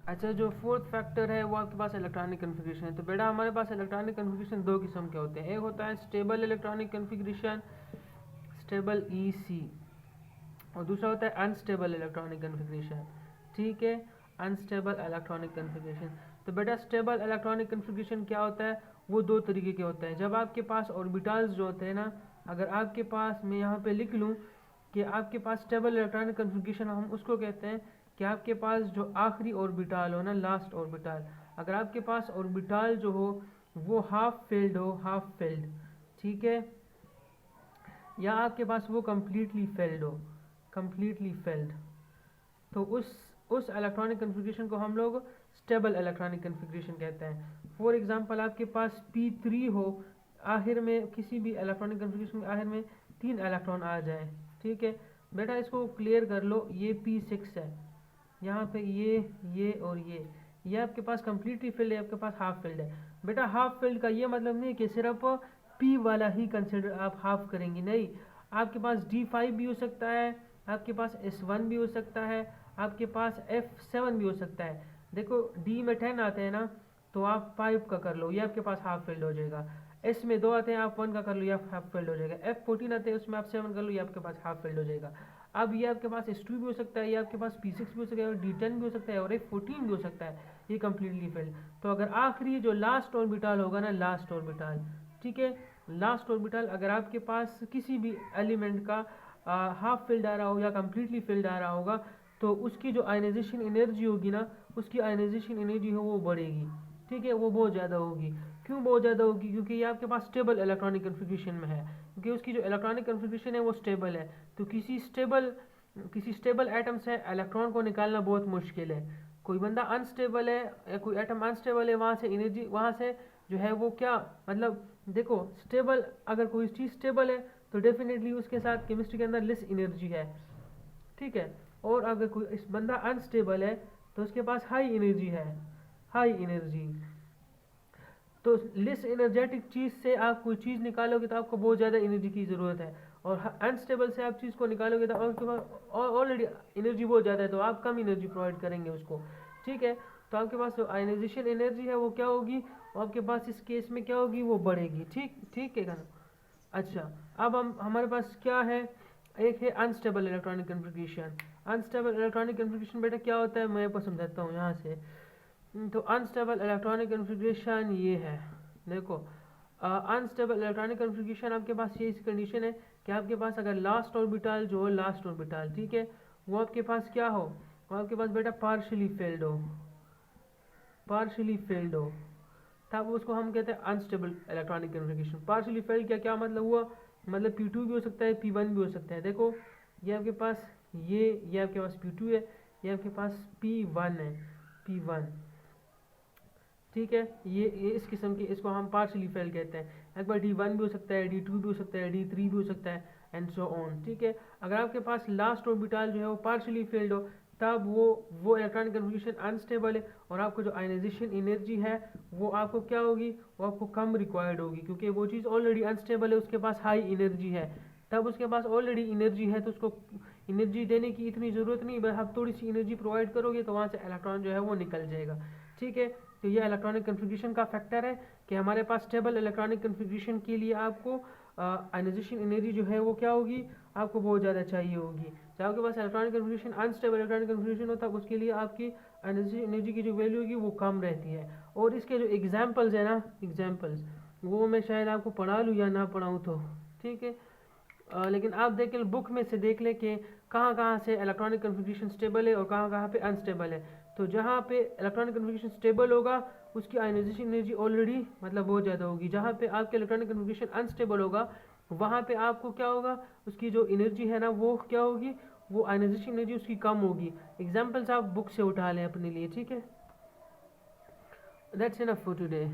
अच्छा, जो fourth factor है वो आपके पास इलेक्ट्रॉनिक कन्फिग्रेशन है। तो बेटा हमारे पास इलेक्ट्रॉनिक कन्फिग्रेशन दो किस्म के होते हैं, एक होता है stable electronic configuration, stable EC, और दूसरा होता है अनस्टेबल इलेक्ट्रॉनिक कन्फिग्रेशन। ठीक है, अनस्टेबल इलेक्ट्रॉनिक कन्फिग्रेशन। तो बेटा स्टेबल इलेक्ट्रॉनिक कन्फिग्रेशन क्या होता है, वो दो तरीके के होते हैं। जब आपके पास ऑर्बिटल्स जो होते हैं ना, अगर आपके पास, मैं यहाँ पे लिख लूँ कि आपके पास स्टेबल इलेक्ट्रॉनिक कन्फिग्रेशन, हम उसको कहते हैं कि आपके पास जो आखिरी ऑर्बिटल हो ना, लास्ट ऑर्बिटल, अगर आपके पास ऑर्बिटल जो हो वो हाफ फिल्ड हो, हाफ फिल्ड, ठीक है, या आपके पास वो कम्प्लीटली फिल्ड हो, कम्प्लीटली फिल्ड, तो उस इलेक्ट्रॉनिक कन्फिग्रेशन को हम लोग स्टेबल इलेक्ट्रॉनिक कन्फिग्रेशन कहते हैं। फॉर एग्जांपल आपके पास P3 हो, आखिर में किसी भी इलेक्ट्रॉनिक कन्फिग्रेशन के आखिर में 3 इलेक्ट्रॉन आ जाए। ठीक है बेटा, इसको क्लियर कर लो, ये P6 है, यहाँ पे ये और ये आपके पास कम्प्लीटली फिल्ड है, आपके पास हाफ फिल्ड है। बेटा हाफ फिल्ड का ये मतलब नहीं कि सिर्फ P वाला ही कंसिडर आप हाफ करेंगे, नहीं, आपके पास D5 भी हो सकता है, आपके पास S1 भी हो सकता है, आपके पास F7 भी हो सकता है। देखो D में 10 आते हैं ना, तो आप 5 का कर लो, ये आपके पास हाफ फिल्ड हो जाएगा। S में 2 आते हैं, आप 1 का कर लो, ये हाफ फिल्ड हो जाएगा। F14 आते हैं, उसमें आप 7 कर लो, ये आपके पास हाफ फिल्ड हो जाएगा। अब ये आपके पास S2 भी हो सकता है, ये आपके पास P6 भी हो सकता है, और D10 भी हो सकता है, और F14 भी हो सकता है, ये कम्प्लीटली फिल्ड। तो अगर आखिरी जो लास्ट ऑर्बिटल होगा ना, लास्ट ऑर्बिटल, ठीक है, लास्ट ऑर्बिटल अगर आपके पास किसी भी एलिमेंट का हाफ फिल्ड आ रहा हो या कम्प्लीटली फिल्ड आ रहा होगा, तो उसकी जो आयनाइजेशन एनर्जी होगी ना, उसकी आयनाइजेशन एनर्जी हो वो बढ़ेगी। ठीक है, वो बहुत ज़्यादा होगी। क्यों बहुत ज़्यादा होगी? क्योंकि ये आपके पास स्टेबल इलेक्ट्रॉनिक कन्फिग्रेशन में है, क्योंकि उसकी जो इलेक्ट्रॉनिक कन्फिग्रेशन है वो स्टेबल है। तो किसी स्टेबल एटम से इलेक्ट्रॉन को निकालना बहुत मुश्किल है। कोई बंदा अनस्टेबल है या कोई एटम अनस्टेबल है, वहाँ से एनर्जी, वहाँ से जो है वो क्या, मतलब देखो स्टेबल, अगर कोई चीज़ स्टेबल है तो डेफिनेटली उसके साथ केमिस्ट्री के अंदर लेस एनर्जी है। ठीक है, और अगर कोई इस बंदा अनस्टेबल है तो उसके पास हाई एनर्जी है, हाई एनर्जी। तो लेस एनर्जेटिक चीज़ से आप कोई चीज़ निकालोगे तो आपको बहुत ज़्यादा एनर्जी की ज़रूरत है, और अनस्टेबल से आप चीज़ को निकालोगे तो आपके पास ऑलरेडी एनर्जी बहुत ज़्यादा है, तो आप कम एनर्जी प्रोवाइड करेंगे उसको। ठीक है, तो आपके पास जो आयनाइजेशन एनर्जी है वो क्या होगी, और आपके पास इस केस में क्या होगी, वो बढ़ेगी। ठीक ठीक है ना। अच्छा, अब हमारे पास क्या है, एक है unstable electronic configuration. Unstable electronic configuration बेटा क्या होता है, मैं आपको समझाता हूँ यहाँ से। तो अनस्टेबल इलेक्ट्रॉनिक कन्फिग्रेशन ये है, देखो अनस्टेबल इलेक्ट्रॉनिक कन्फिग्रेशन आपके पास ये इस कंडीशन है कि आपके पास अगर लास्ट ऑर्बिटल जो हो, लास्ट ऑर्बिटल, ठीक है, वो आपके पास क्या हो, वो आपके पास बेटा पार्शियली फिल्ड हो, पार्शियली फिल्ड हो, तब उसको हम कहते हैं unstable electronic configuration. Partially field क्या क्या मतलब हुआ, मतलब P2 भी हो सकता है, P1 भी हो सकता है। देखो ये आपके पास ये आपके पास P2 है, ये आपके पास P1 है, P1, ठीक है, ये इस किस्म के, इसको हम पार्शियली फेल कहते हैं। एक बार D1 भी हो सकता है, D2 भी हो सकता है, D3 भी हो सकता है, एंड सो ऑन। ठीक है, अगर आपके पास लास्ट ऑर्बिटल जो है वो पार्शियली फेल्ड हो, तब वो इलेक्ट्रॉनिक कन्फिग्रेशन अनस्टेबल है, और आपको जो आयनाइजेशन एनर्जी है वो आपको क्या होगी, वो आपको कम रिक्वायर्ड होगी, क्योंकि वो चीज़ ऑलरेडी अनस्टेबल है, उसके पास हाई एनर्जी है। तब उसके पास ऑलरेडी एनर्जी है, तो उसको एनर्जी देने की इतनी ज़रूरत नहीं, बस आप थोड़ी सी एनर्जी प्रोवाइड करोगे तो वहाँ से इलेक्ट्रॉन जो है वो निकल जाएगा। ठीक है, तो ये इलेक्ट्रॉनिक कन्फिग्रेशन का फैक्टर है कि हमारे पास स्टेबल इलेक्ट्रॉनिक कन्फिग्रेशन के लिए आपको आयनाइजेशन एनर्जी जो है वो क्या होगी, आपको बहुत ज़्यादा चाहिए होगी। जब आपके पास electronic configuration unstable electronic configuration होता है, उसके लिए आपकी आयनाइजेशन एनर्जी की जो वैल्यू होगी वो कम रहती है। और इसके जो एग्जाम्पल्स है ना, एग्जाम्पल्स वो मैं शायद आपको पढ़ा लूँ या ना पढ़ाऊँ तो ठीक है, लेकिन आप देख लें, बुक में से देख लें कि कहाँ कहाँ से इलेक्ट्रॉनिक कन्फिग्रेशन स्टेबल है और कहाँ कहाँ पे अनस्टेबल है। तो जहाँ पे इलेक्ट्रॉनिक कन्फिग्रेशन स्टेबल होगा उसकी आयनाइजेशन एनर्जी ऑलरेडी मतलब बहुत ज़्यादा होगी। जहाँ पे आपके इलेक्ट्रॉनिक कन्फिग्रेशन अनस्टेबल होगा वहाँ पे आपको क्या होगा, उसकी जो एनर्जी है ना वो क्या होगी, वो आयनाइजेशन एनर्जी उसकी कम होगी। एग्जाम्पल्स आप बुक से उठा लें अपने लिए। ठीक है, दैट्स इनफ फॉर टुडे।